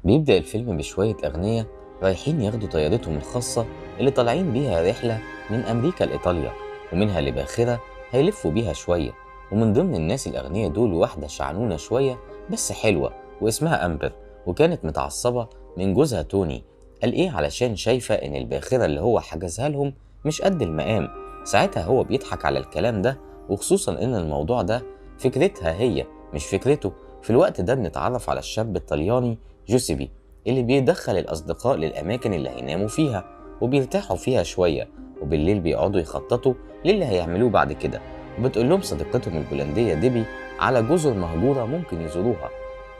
بيبدأ الفيلم بشوية أغنياء رايحين ياخدوا طيارتهم الخاصة اللي طالعين بيها رحلة من أمريكا لإيطاليا، ومنها لباخرة هيلفوا بيها شوية. ومن ضمن الناس الأغنياء دول واحدة شعنونة شوية بس حلوة واسمها أمبر، وكانت متعصبة من جوزها توني. قال إيه علشان شايفة إن الباخرة اللي هو حجزها لهم مش قد المقام. ساعتها هو بيضحك على الكلام ده، وخصوصا إن الموضوع ده فكرتها هي مش فكرته. في الوقت ده بنتعرف على الشاب الطلياني جوسيبي اللي بيدخل الأصدقاء للأماكن اللي هيناموا فيها وبيرتاحوا فيها شوية، وبالليل بيقعدوا يخططوا للي هيعملوه بعد كده. وبتقول لهم صديقتهم البولندية ديبي على جزر مهجورة ممكن يزوروها.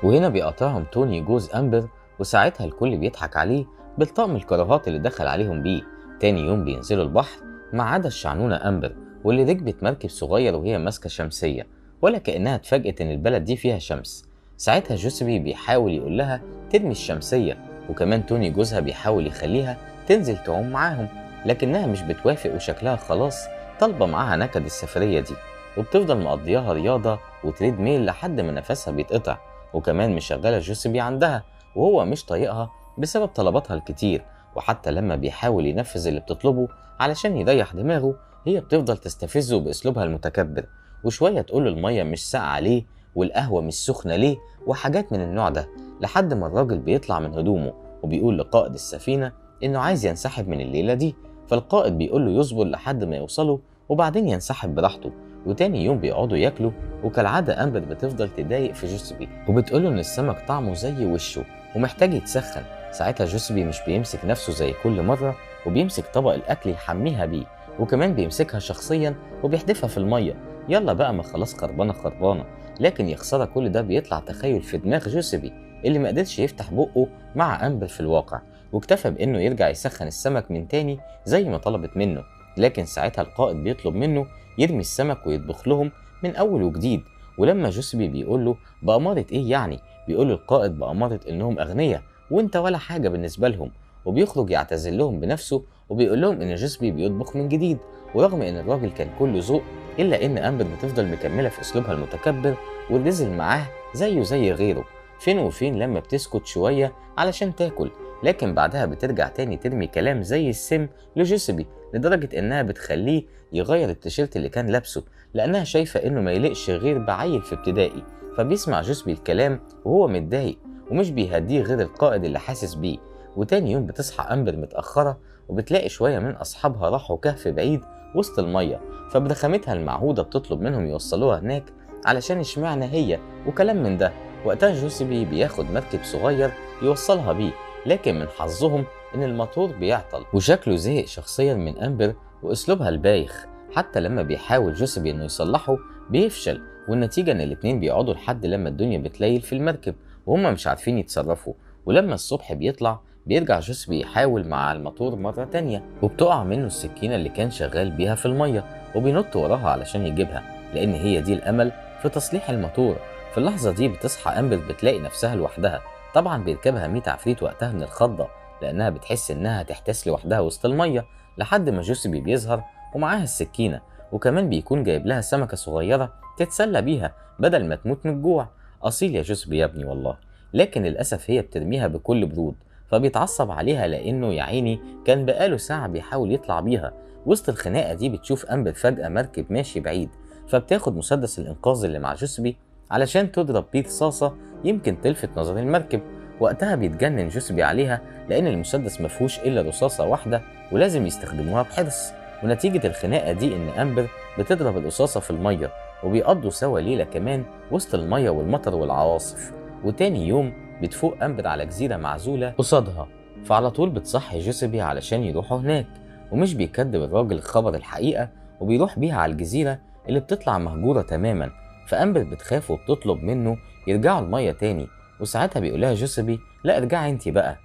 وهنا بيقطعهم توني جوز أمبر، وساعتها الكل بيضحك عليه بالطقم الكراهات اللي دخل عليهم بيه. تاني يوم بينزلوا البحر ما عدا الشعنونة أمبر، واللي ركبت مركب صغير وهي ماسكة شمسية، ولا كأنها اتفاجئت إن البلد دي فيها شمس. ساعتها جوسبي بيحاول يقول لها ترمي الشمسية، وكمان توني جوزها بيحاول يخليها تنزل تعوم معاهم، لكنها مش بتوافق وشكلها خلاص طالبة معاها نكد السفرية دي. وبتفضل مقضياها رياضة وتريد ميل لحد ما نفسها بيتقطع، وكمان مشغلة جوسبي عندها وهو مش طايقها بسبب طلباتها الكتير. وحتى لما بيحاول ينفذ اللي بتطلبه علشان يريح دماغه، هي بتفضل تستفزه بأسلوبها المتكبر، وشوية تقول له المية مش ساقعة ليه والقهوة مش سخنة ليه وحاجات من النوع ده. لحد ما الراجل بيطلع من هدومه وبيقول لقائد السفينة إنه عايز ينسحب من الليلة دي، فالقائد بيقول له يصبر لحد ما يوصلوا وبعدين ينسحب براحته. وتاني يوم بيقعدوا ياكلوا، وكالعادة أمبر بتفضل تضايق في جوسبي وبتقوله إن السمك طعمه زي وشه ومحتاج يتسخن. ساعتها جوسبي مش بيمسك نفسه زي كل مرة، وبيمسك طبق الأكل يحميها بيه، وكمان بيمسكها شخصيا وبيحدفها في المية. يلا بقى ما خلاص خربانة خربانة. لكن يا خسارة كل ده بيطلع تخيل في دماغ جوسبي اللي ما قدرش يفتح بقه مع أمبر في الواقع، واكتفى بإنه يرجع يسخن السمك من تاني زي ما طلبت منه. لكن ساعتها القائد بيطلب منه يرمي السمك ويطبخ لهم من أول وجديد. ولما جوسبي بيقول له بأمارة إيه يعني، بيقول له القائد بأمارة إنهم أغنياء وإنت ولا حاجة بالنسبة لهم. وبيخرج يعتذر لهم بنفسه وبيقول لهم إن جوسبي بيطبخ من جديد. ورغم إن الراجل كان كله ذوق، إلا إن أمبر بتفضل مكملة في أسلوبها المتكبر والرزل معاه زيه زي غيره. فين وفين لما بتسكت شوية علشان تاكل، لكن بعدها بترجع تاني ترمي كلام زي السم لجوسبي، لدرجة إنها بتخليه يغير التيشيرت اللي كان لابسه لأنها شايفة إنه ما يليقش غير بعيل في ابتدائي. فبيسمع جوسبي الكلام وهو متضايق، ومش بيهديه غير القائد اللي حاسس بيه. وتاني يوم بتصحى أمبر متأخرة، وبتلاقي شوية من أصحابها راحوا كهف بعيد وسط المية، فبضخامتها المعهودة بتطلب منهم يوصلوها هناك علشان اشمعنى هي وكلام من ده. وقتها جوسبي بياخد مركب صغير يوصلها بيه، لكن من حظهم إن الموتور بيعطل، وشكله زهق شخصيا من أمبر وأسلوبها البايخ. حتى لما بيحاول جوسبي إنه يصلحه بيفشل، والنتيجة إن الاتنين بيقعدوا لحد لما الدنيا بتليل في المركب وهم مش عارفين يتصرفوا. ولما الصبح بيطلع بيرجع جوسبي يحاول مع الموتور مرة تانية، وبتقع منه السكينة اللي كان شغال بيها في المية، وبينط وراها علشان يجيبها لأن هي دي الأمل في تصليح الموتور. في اللحظة دي بتصحى أمبر بتلاقي نفسها لوحدها. طبعا بيركبها 100 عفريت وقتها من الخضة، لأنها بتحس إنها هتحتاس لوحدها وسط المية، لحد ما جوسبي بيظهر ومعاها السكينة، وكمان بيكون جايب لها سمكة صغيرة تتسلى بيها بدل ما تموت من الجوع. أصيل يا جوسبي يا ابني والله. لكن للأسف هي بترميها بكل برود، فبيتعصب عليها لأنه يا عيني كان بقاله ساعة بيحاول يطلع بيها. وسط الخناقة دي بتشوف أمبر فجأة مركب ماشي بعيد، فبتاخد مسدس الإنقاذ اللي مع جوسبي علشان تضرب بيه رصاصة يمكن تلفت نظر المركب. وقتها بيتجنن جوسبي عليها لأن المسدس مفهوش إلا رصاصة واحدة ولازم يستخدموها بحرص. ونتيجة الخناقة دي إن أمبر بتضرب الرصاصة في المية، وبيقضوا سوا ليلة كمان وسط المية والمطر والعواصف. وتاني يوم بتفوق أمبر على جزيرة معزولة قصادها، فعلى طول بتصحي جوسبي علشان يروحوا هناك. ومش بيكدب الراجل خبر الحقيقة، وبيروح بيها على الجزيرة اللي بتطلع مهجورة تماما. فأمبر بتخاف وبتطلب منه يرجعوا المية تاني، وساعتها بيقولها جوسبي لا ارجعي انتي بقى.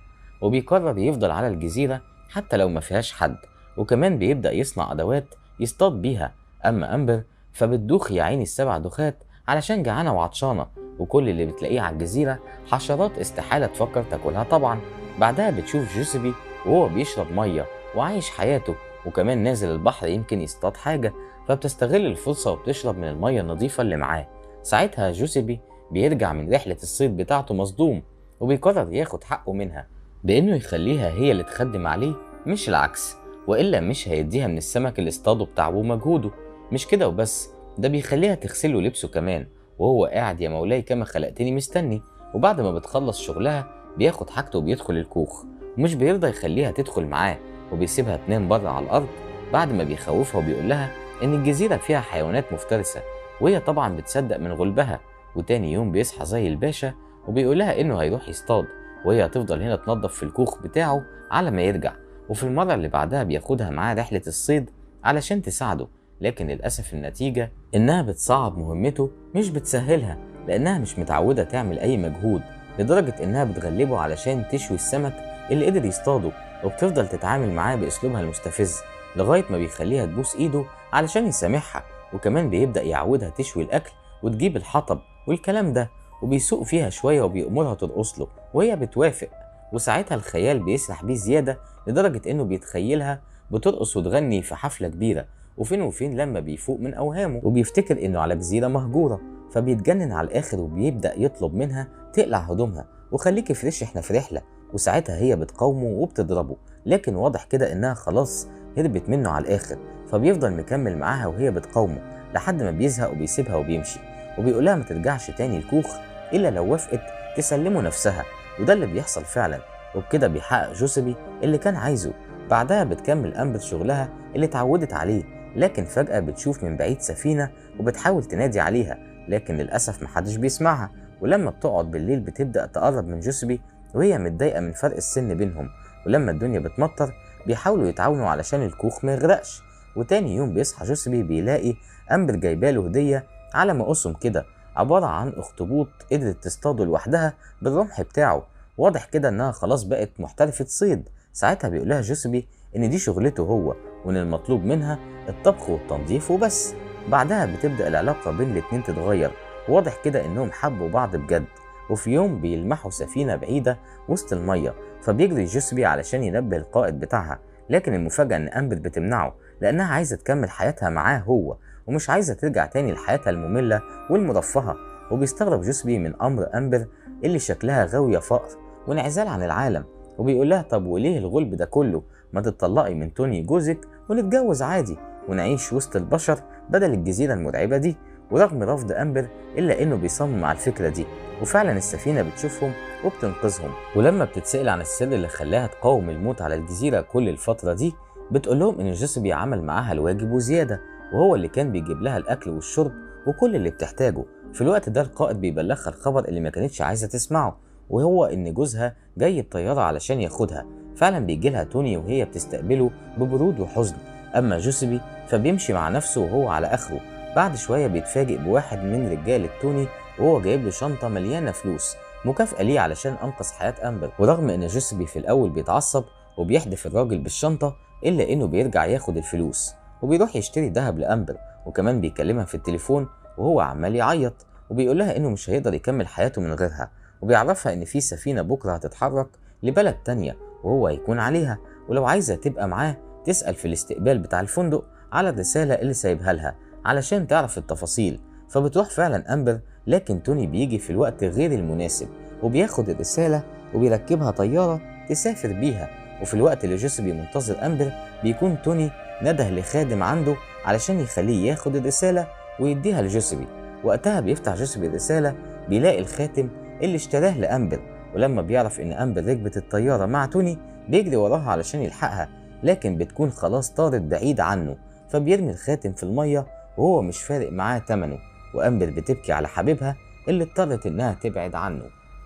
وبيقرر يفضل على الجزيرة حتى لو ما فيهاش حد، وكمان بيبدأ يصنع أدوات يصطاد بيها. أما أمبر فبتدوخ يا عيني السبع دخات علشان جعانة وعطشانة، وكل اللي بتلاقيه على الجزيرة حشرات استحالة تفكر تاكلها طبعا. بعدها بتشوف جوسبي وهو بيشرب مية وعايش حياته، وكمان نازل البحر يمكن يصطاد حاجة، فبتستغل الفرصة وبتشرب من المية النظيفة اللي معاه. ساعتها جوسبي بيرجع من رحلة الصيد بتاعته مصدوم، وبيقرر ياخد حقه منها بإنه يخليها هي اللي تخدم عليه مش العكس، وإلا مش هيديها من السمك اللي اصطاده بتعبه ومجهوده. مش كده وبس، ده بيخليها تغسله لبسه كمان وهو قاعد يا مولاي كما خلقتني مستني. وبعد ما بتخلص شغلها بياخد حاجته وبيدخل الكوخ، ومش بيرضى يخليها تدخل معاه وبيسيبها تنام بره على الأرض بعد ما بيخوفها وبيقول لها إن الجزيرة فيها حيوانات مفترسة، وهي طبعا بتصدق من غلبها. وتاني يوم بيصحى زي الباشا وبيقول لها إنه هيروح يصطاد، وهي هتفضل هنا تنظف في الكوخ بتاعه على ما يرجع. وفي المرة اللي بعدها بياخدها معاه رحلة الصيد علشان تساعده، لكن للأسف النتيجة إنها بتصعب مهمته مش بتسهلها، لأنها مش متعودة تعمل أي مجهود، لدرجة إنها بتغلبه علشان تشوي السمك اللي قدر يصطاده، وبتفضل تتعامل معاه بأسلوبها المستفز لغاية ما بيخليها تبوس إيده علشان يسامحها. وكمان بيبدأ يعودها تشوي الأكل وتجيب الحطب والكلام ده، وبيسوق فيها شوية وبيأمرها ترقص له وهي بتوافق. وساعتها الخيال بيسرح بيه زيادة لدرجة إنه بيتخيلها بترقص وتغني في حفلة كبيرة، وفين وفين لما بيفوق من أوهامه وبيفتكر إنه على جزيرة مهجورة، فبيتجنن على الآخر وبيبدأ يطلب منها تقلع هدومها وخليكي فريش إحنا في رحلة. وساعتها هي بتقاومه وبتضربه، لكن واضح كده إنها خلاص هربت منه على الآخر، فبيفضل مكمل معاها وهي بتقاومه لحد ما بيزهق وبيسيبها وبيمشي، وبيقولها ما ترجعش تاني الكوخ إلا لو وافقت تسلمه نفسها. وده اللي بيحصل فعلا، وبكده بيحقق جوزيبي اللي كان عايزه. بعدها بتكمل أمبر شغلها اللي اتعودت عليه، لكن فجأة بتشوف من بعيد سفينة وبتحاول تنادي عليها، لكن للأسف محدش بيسمعها. ولما بتقعد بالليل بتبدأ تقرب من جوزيبي وهي متضايقة من فرق السن بينهم. ولما الدنيا بتمطر بيحاولوا يتعاونوا علشان الكوخ ما يغرقش. وتاني يوم بيصحى جوزيبي بيلاقي أمبر جايباله هدية على مقاسم كده، عبارة عن أخطبوط قدرت تصطاده لوحدها بالرمح بتاعه. واضح كده إنها خلاص بقت محترفة صيد. ساعتها بيقولها جوزيبي إن دي شغلته هو، وإن المطلوب منها الطبخ والتنظيف وبس. بعدها بتبدأ العلاقة بين الاتنين تتغير، واضح كده إنهم حبوا بعض بجد. وفي يوم بيلمحوا سفينة بعيدة وسط المية، فبيجري جوزيبي علشان ينبه القائد بتاعها، لكن المفاجأة إن أمبر بتمنعه لأنها عايزة تكمل حياتها معاه هو، ومش عايزة ترجع تاني لحياتها المملة والمرفهة. وبيستغرب جوزيبي من أمر أمبر اللي شكلها غاوية فقر وانعزال عن العالم، وبيقول لها طب وليه الغلب ده كله؟ ما تتطلقي من توني جوزك ونتجوز عادي ونعيش وسط البشر بدل الجزيرة المرعبة دي. ورغم رفض أمبر إلا إنه بيصمم على الفكرة دي، وفعلا السفينة بتشوفهم وبتنقذهم. ولما بتتسأل عن السر اللي خلاها تقاوم الموت على الجزيرة كل الفترة دي بتقول لهم إن جوزيبي عمل معاها الواجب وزيادة، وهو اللي كان بيجيب لها الأكل والشرب وكل اللي بتحتاجه. في الوقت ده القائد بيبلغها الخبر اللي ما كانتش عايزة تسمعه، وهو إن جوزها جاي بطيارة علشان ياخدها. فعلا بيجي لها توني وهي بتستقبله ببرود وحزن، أما جوزيبي فبيمشي مع نفسه وهو على آخره. بعد شوية بيتفاجئ بواحد من رجالة توني وهو جايب له شنطة مليانة فلوس مكافأة ليه علشان أنقذ حياة أمبر. ورغم إن جوزيبي في الأول بيتعصب وبيحدف الراجل بالشنطة، إلا إنه بيرجع ياخد الفلوس وبيروح يشتري دهب لأمبر. وكمان بيكلمها في التليفون وهو عمال يعيط، وبيقول لها إنه مش هيقدر يكمل حياته من غيرها، وبيعرفها إن في سفينة بكرة هتتحرك لبلد تانية وهو هيكون عليها، ولو عايزة تبقى معاه تسأل في الاستقبال بتاع الفندق على الرسالة اللي سايبها لها علشان تعرف التفاصيل. فبتروح فعلا أمبر، لكن توني بيجي في الوقت غير المناسب وبياخد الرسالة وبيركبها طيارة تسافر بيها. وفي الوقت اللي جوزيبي منتظر أمبر بيكون توني نده لخادم عنده علشان يخليه ياخد الرسالة ويديها لجوزيبي. وقتها بيفتح جوزيبي الرسالة بيلاقي الخاتم اللي اشتراه لأمبر، ولما بيعرف إن أمبر ركبت الطيارة مع توني بيجري وراها علشان يلحقها، لكن بتكون خلاص طارت بعيد عنه، فبيرمي الخاتم في المية وهو مش فارق معاه تمنه. وأمبر بتبكي على حبيبها اللي اضطرت إنها تبعد عنه.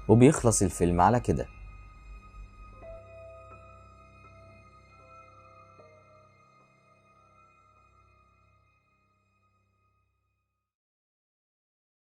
وبيخلص الفيلم على كده.